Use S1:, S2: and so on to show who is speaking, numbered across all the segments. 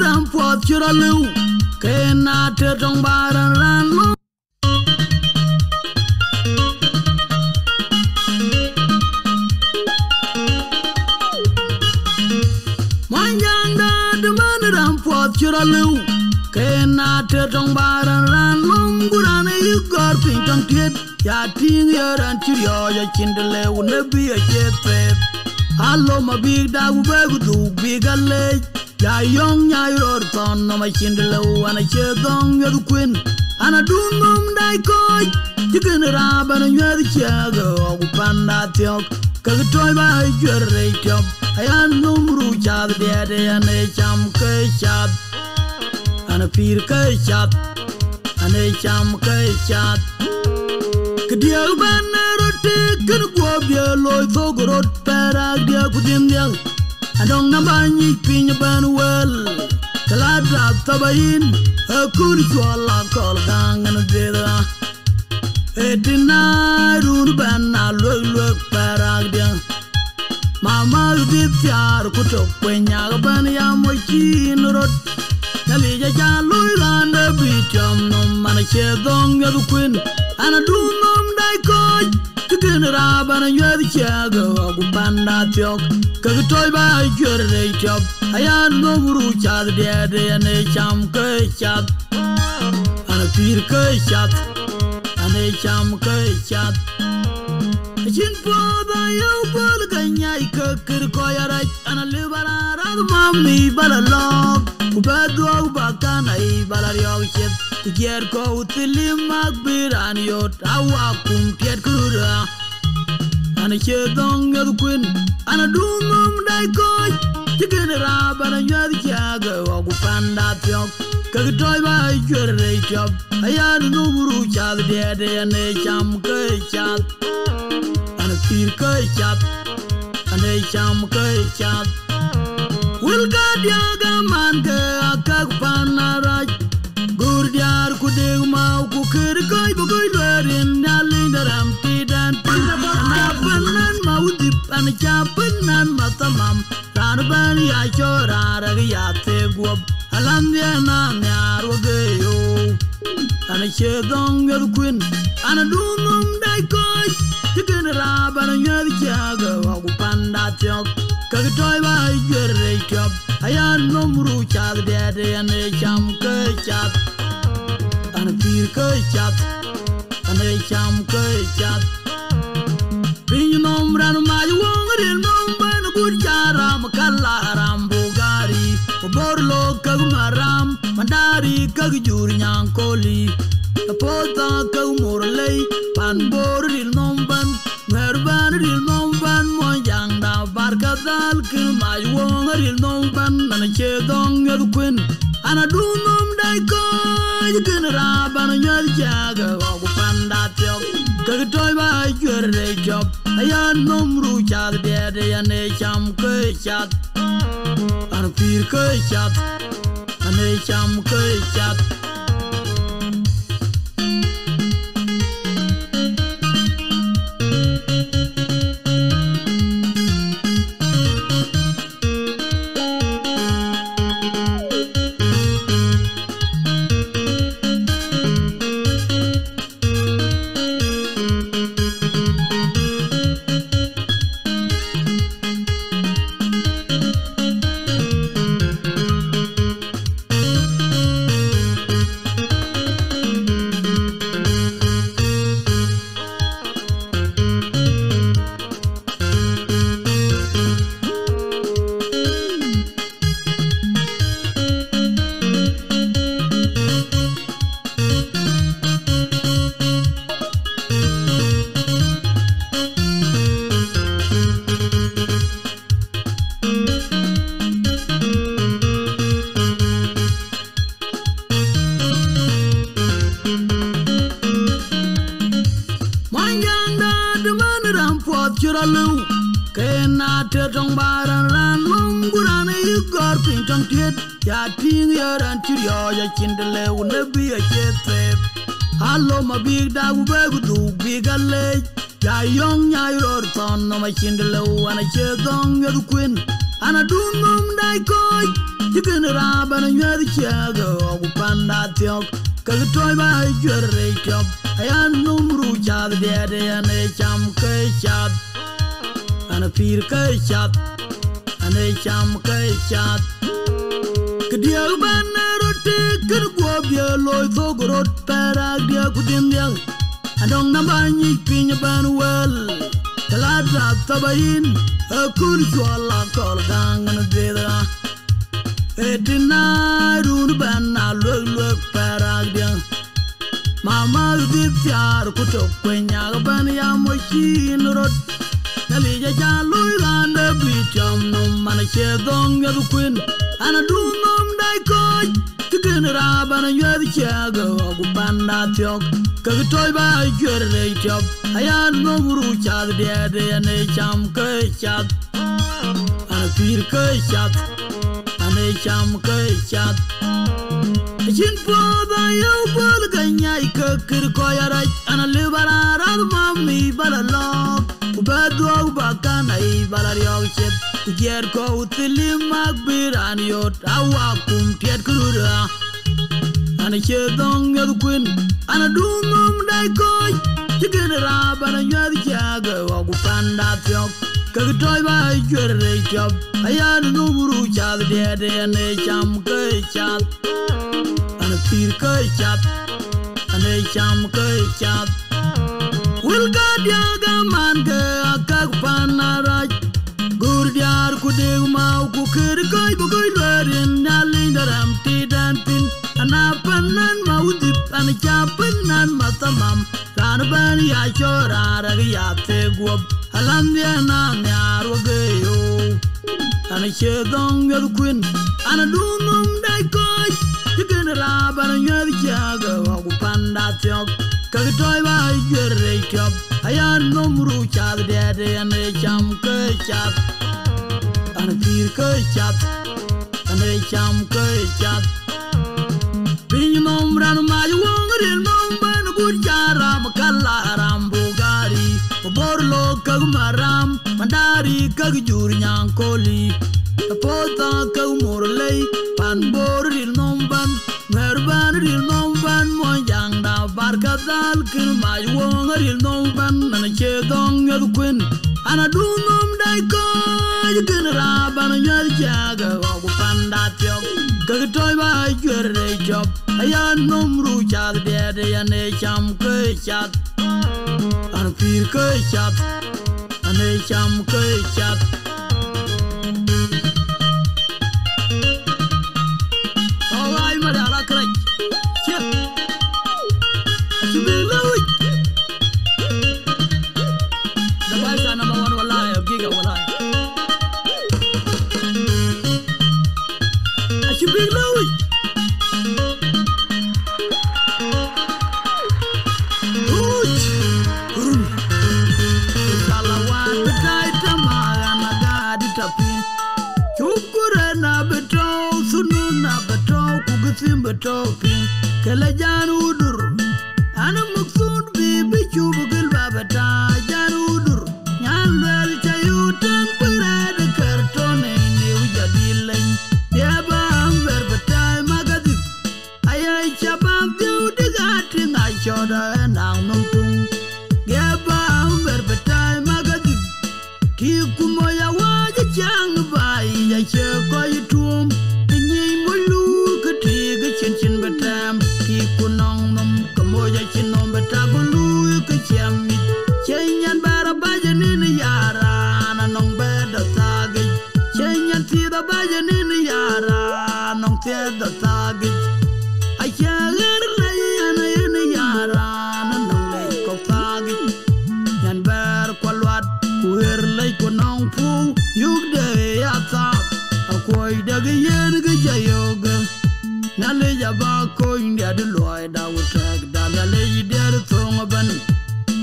S1: ram pot chura lu ke na te tong baran ran lu manjanda de man ram pot chura lu ke na te tong baran ran lum gurane yu gor pin tong tiet ya ting yaran chiryo ya chindele une bi a chetet allo ma big da u be du big alle ya yong nya yor ton no ma chindele ana chedong ya du queen ana dungum dai koy chicken raban nyer chago gu panda tiok ka toy ba jere tiok ayan numru chad de de ane cham ke chad ana pir ke chad ane cham ke chad kedia ban rote ken go bia loy so grot para dia kudim dia adong na bani pin ban wel kala da tabain akur jola kol gangan deda etina run ban na loy para dia mama di tiar kutok penya ban ya mochin rot nali ja jaloy lan bitam no man chedong ya du queen ana dumum dai koy tigen raban yedi chago gu panda tiok ka toy ba jere tiok ayan no buru chad de de ne cham ke chat ana pir ke chat ane cham ke chat chin po da yo bol ganyai ka kir ko yara ana libara rad mami balalok ku badwa bakana I balaryo chet Kier ko utili magbiran yot awa kum kiet kura ana chedong yod queen ana dumum dai koy chicken raban yod chaga ogu panda tiok kagtoy ba jere tiok ayan numru chad de de ane cham ke chat ana pir ke chat ane cham ke chat wil gadia ga man ke akag panaraj Gurdiar kudeng mau kukir koi bukoi luarin Nalin daram tidan Napanan mau dipan capanan matamam Ranaban ya chora ragayate guab Alam dia na nyaru geyo Ana chedong yad queen Ana dumum dai koi Chicken raban yad chaga Wagu panda tiok Kagatoy ba jere tiok Ayan numru chad dede ane cham ke chat ana pir ke chat ane cham ke chat bin nom ran ma wong rin nom ban gur charam kalaram bugari borlo kag maram mandari kag jur nyang koli pota kag morlei pan bor rin nom ban merban rin nom ban mo jang da barkadal kin ma wong rin nom ban ana chedong yad queen ana dumum dai koy kin raban yad jaga ogu panda tiok kagtoy ba jere job ayan numru chad de de ane cham ke chat ana pir ke chat ane cham ke chat churalu kena te tong baran ran lum gurane yu gor pin tong tiet ya ting yaran chiryo ya chindele une bi a chetet allo ma big da u be du big alle ya yong nya yor ton no ma chindele ana chedong ya du queen ana dungum dai koy chicken raban yer chago panda tiok kagtoy ba jere tiok ayan numru chad de ane cham ke chat ana pir ke chat ane cham ke chat kedia ban rote ker go bia loy so gorot para dia kudin dia adong nambani pinya ban wel kalada tabain akur juala kol gangan deda etina run ban alok para dia mama di tiar kutok kwenya ban ya mokin rot nali ja jaloi gande bitam no man che dong ya kuin ana dumom dai koy tiken raban yer chago gu banda tiok kagtoy ba jere tiok ayan no buru chad de ane cham ke chat ana pir ke chat ane cham ke chat chin po da yo bol ganya ikir ko yara ana libara rab mami balalo ubado bakana I balario chet ger ko utili magbiran yot awakum tiet kurura ana chedong yad kuin ana dumum dai koy chicken rabana yad chaga wagu panda tiok kagtoy ba jere tiok ayan no buru chad de ane cham ke chat ana pir ke chat ane cham ke chat wil gadia gaman ke akak panaraj gurdiar kudeg mau ku kir koy bogoy lerin nalin daram tidantin ana panan maudip ana chapanan matamam ran ban ya chora ya te gob alam ya na nyar wageyo ana chedong yad kuin ana dumum dai koy chicken raban yad chaga wagu panda tiok kagtoy ba jere tiok ayan numru chad de ane cham ke chat ana pir ke chat ane cham ke chat bin nom ran ma wong rin nom ban gur jaram kalaram bugari borlo kag maram mandari kag jur nyang koli pota kag morlei pan bor rin nom ban merban rin nom ban mo jang da barkadal kin ma wong rin nom ban ana chedong yad kuin ana dumum dai ko kin raban yad jaga go panda tiok kagtoy ba jere job ayan numru chad de ane cham ke chat ana pir ke chat ane cham ke chat alay madala kray chep chubiloy dabay sana mawan walay giga walay chubiloy Topi kala jan udur ana maksud bibi chubugil babata jan udur nyan wel chayutan parade kartone ni ujadilen ya bam verbata magadip ayay chabam tiu digati ngai choda nang nungtung ya bam verbata magadip ki kumoya waje chang bai ya che koitum ni mulu chin batam ki kunong nom kamoya chinom batabulu ke chami chenyan barabaje ni yara na nong beda tagi chenyan ti da baje ni yara nong te da tagi ayagar layana ni yara na nong le ko tagi yan bar kwalwat kuer lay kunong pu yugde yata akoy daga yen ga jayoga nale jaba ko india de loy da utag da nale yider thong ban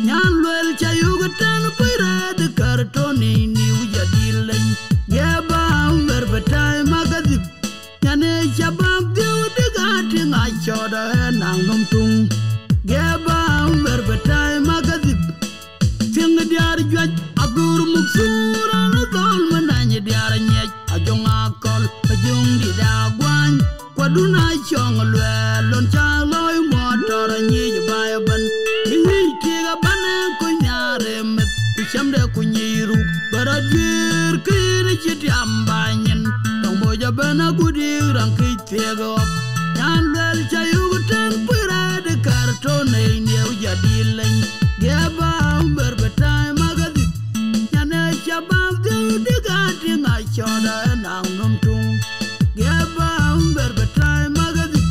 S1: nyan lwel chayuga tan pira de kartoni ni ujadilen yaba verbatai magadip nyane jaba dio de gati na choda nang nom tung yaba verbatai magadip ting diar jwaj agur muksura na dol mananye diar nyej ajong akol ajong di dag Kwaduna chong luel lon cha loy motor nyi jaya ban Nyi tiga bane kunyare met Kushamde kunyiru Barajir kini chiti ambanyin Tong moja bana gudi rangki tiga op Nyan luel cha yugutan pira de kartone Nyeu jadi leng Geba berbetai magazin Nyane chabab diu digati ngachoda enang numtung Geba berbetai magazin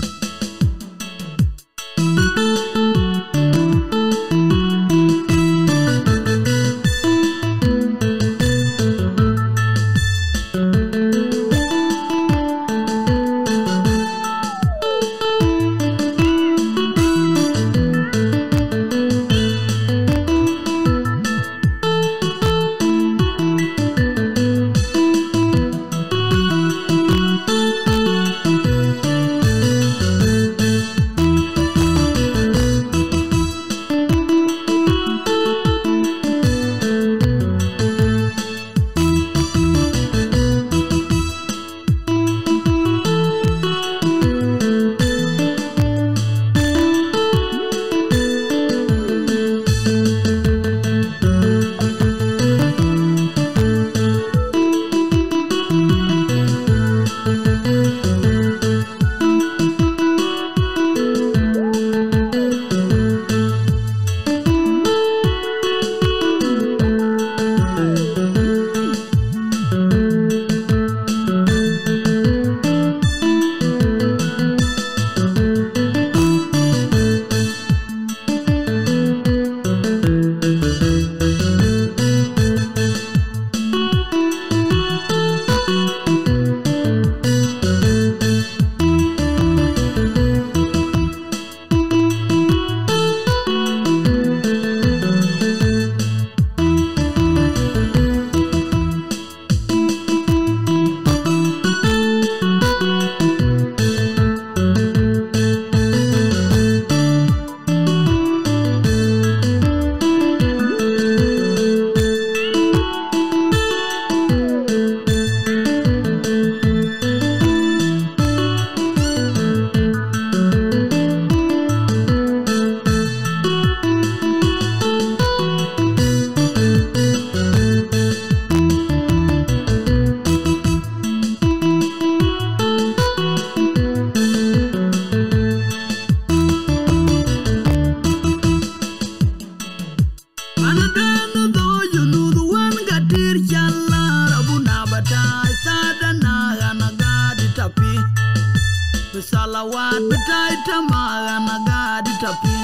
S1: Salawat betai tamara nagadi tapi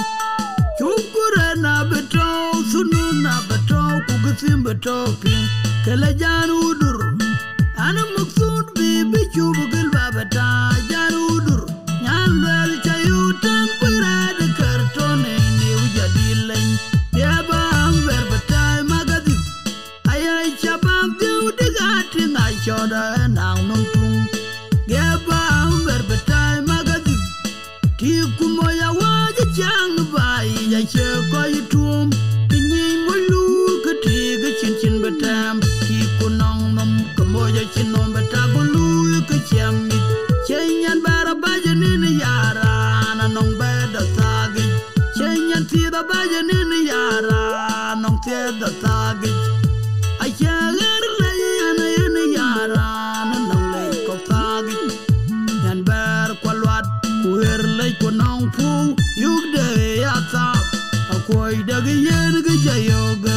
S1: Chukure na beto sunu na beto kugusim beto pin Kelajan udur Ana maksud bibi chubugil babeta jan udur Nyan bel chayutan pira de kartone ni ujadi leng Yaba amber betai magadip Ayay chabam diu digati ngai choda nang nungtung Yaba amber betai magadip Kiku moya waja chang bai ya che koi tuom Kinyi molu ketiga chin betam Kiku nong nom kemoya chinom betabulu kechamit Chenyan barabaja nini yara nong beda tagi Chenyan tida baja nini yara nong tida tagi Ayagar layana yini yara nong lay kok tagi Yan ber kwalwat kuher lay ko nong pu Yugde yata akoy dagi yen gajayoga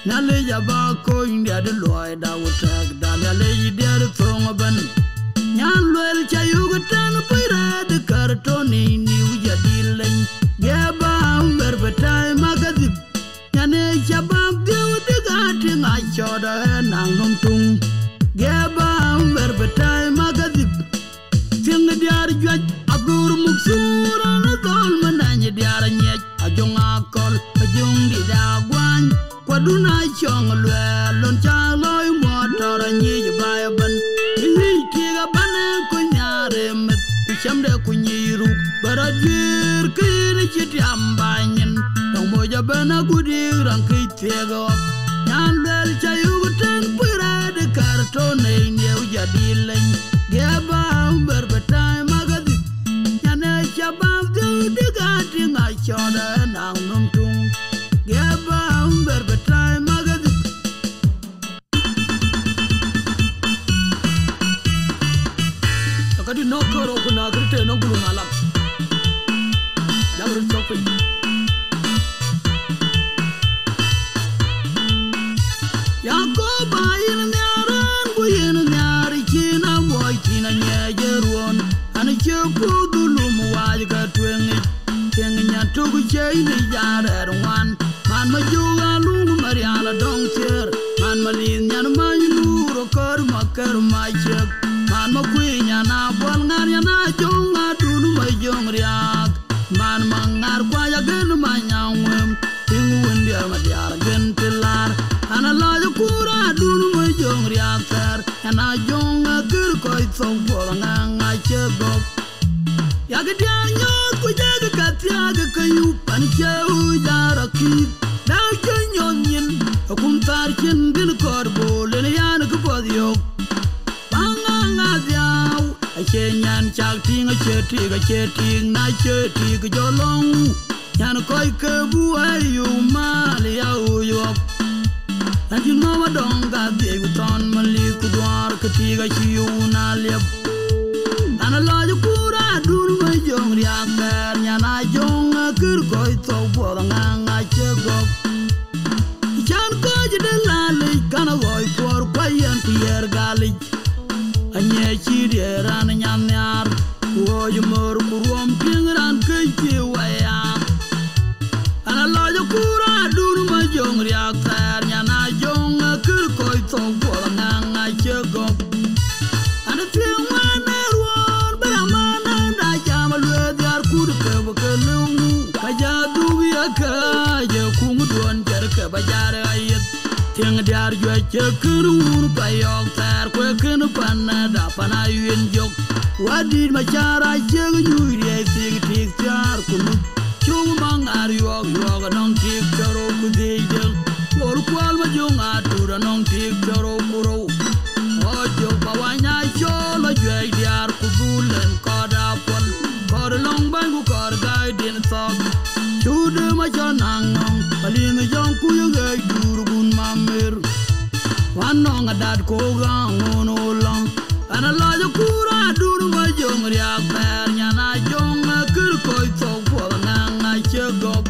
S1: Nale jaba koy ndia de loy da wutak da nale yidia de thongaban Nyan luel chayuga tan pira de kartoni ni ujadi leng Geba amber betai magadip Nyane chabam diu digati ngachoda nang nungtung Geba amber betai magadip Tiang diar juaj agur muksura na tol menanya diar nyek Ajong akol ajong di dagwan Kwaduna chong luel lon cha loy motor nyi jaya ban Nyi tiga bane kunyare met Kushamde kunyiru Barajir kini chiti ambanyin Tong moja bana gudi rangki tiga op Nyan luel cha yugutan pira de kartone Nyeu jadi leng Geba amber betai maga Kadi no koro kuna krite no gulu ngalam. Jabru chopi. Yakoba in nyaran ku in nyari kina boy kina nyejeruon. Ani chepu dulum waj ka twengi. Tengi nyatugu chei ni jarer wan. Man majuga lungu mariala dong tier. Man malin nyan manjuru kor makër machek. Man makuinya na bol ngar ya na jonga dunu majong riak. Man mangar kwaya gen manyangwem. Tingu wendia madiar gen tilar. Ana lajo kura dunu majong riak ter. Ana jonga kir koi song bol nganga chegok. Yagdiar nyot kujaga katyaga kayu. Pani cheu jara kit. Now you're yin, a kumtarkin bin corbo, Liliana Capodio. Banga diao, a Kenyan chatting, a chatting, not chatting, your long. Yanakoi Kabu, you Malia, you up. And you know I don't got the Uton Malikudwar, Katiga, you Nalip. And a large Kura, do my young reactor, Yana young, a good boy, so for I check up. Kana boy for Payan Pierre Gallich. And yet she dear and Yanyar. Woy more room finger and kitty way. And a large Kura do my young reactor. Yana young a kirkoi so for I check up. And a few man there one, but a man and I jam a word there could cover Kalum. Kajadu Yaka, Kumuduan Jerka Bajara. Tiang diar jua cekerur payok ter kue kena panada panayun jok. Wadid macara cegenyui dia tik jar kunu. Cuma ngar yok nong tik caro kudijeng. Lor kual majung atur nong tik caro kuro. Ojo bawanya colo jua diar kubulen koda pon. Koda long bangu koda gai din sok. Chude macan nangong paling jong kuyo gai durgun mamir. Wanong adat ko gang onolang. Ana lajo kura duru majong riak per nyana jong akir koi sok pol nang achegok.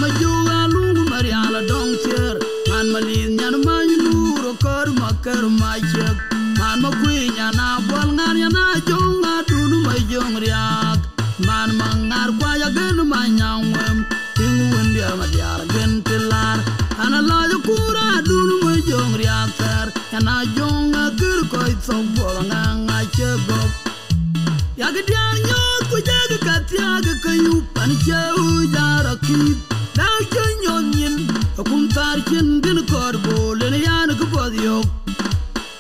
S1: ma juga lungu mariala dong tier man malin nyan ma yuru kor makër ma chek man ma kwinya na bol ngar ya na jonga dunu ma jong riak man mangar kwa ya gen ma nyangwem tingu wendia ma diar gen tilar ana la kura dunu ma jong riak ter na jonga kir koy so bol nga chegok ya gedian nyot ku jaga katyaga kayu pan cheu jara kip daw chenyon yin kum tar chen din kor bolen yan ku podio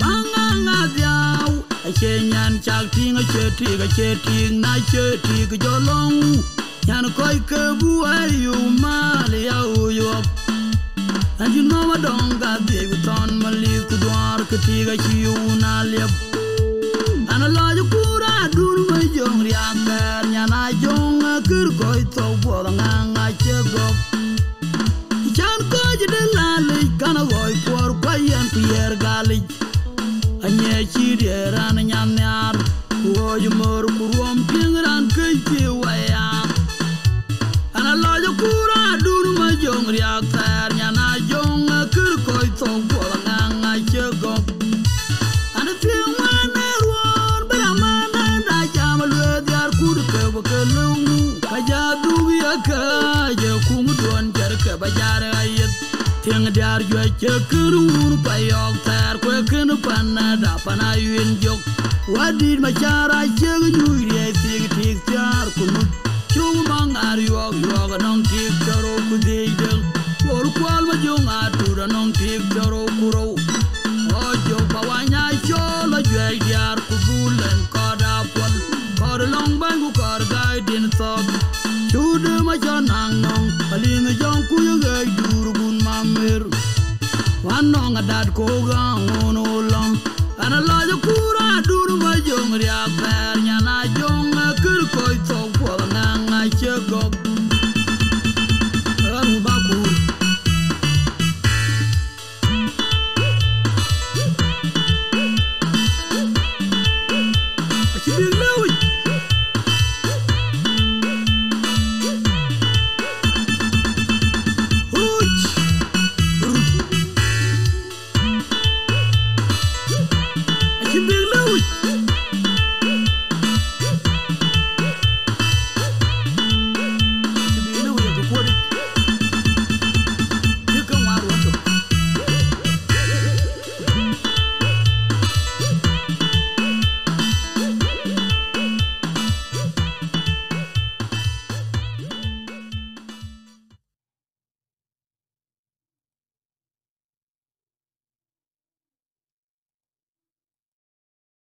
S1: banga diaw a chenyan chak ting a cheting na cheting jolong yan koy ke bu ayu mal ya uyo and you know I don't got the ton mali ku dwar ke tiga chiu na lep ana la kura dun ma jong riak ter nyana jong kir koy to bo nga chego chan ko jide la le kana goy por kwayen pier gali anye chi de ran nyan nyar wo ju mor kurom pingran ke chi waya ana la kura dun ma jong riak ter nyana jong kir koy to bo nga chego ana Tiang dar jua cekerur payok ter kue kena panada panayun jok wadid macara ceg nyui dia tik tiar kunut cung mangar yok nong tik caro kudideng por kwal majong atur nong tik caro kuro ojo pawanya chola jua diar kubulen koda pol kod long bangu kod gai din thot chude machanang nong paling jong kuyo gai durgun mamir wanong adat ko gang olam ana la kura dur ma jong riak per nyana jong kir koy to po nga chegok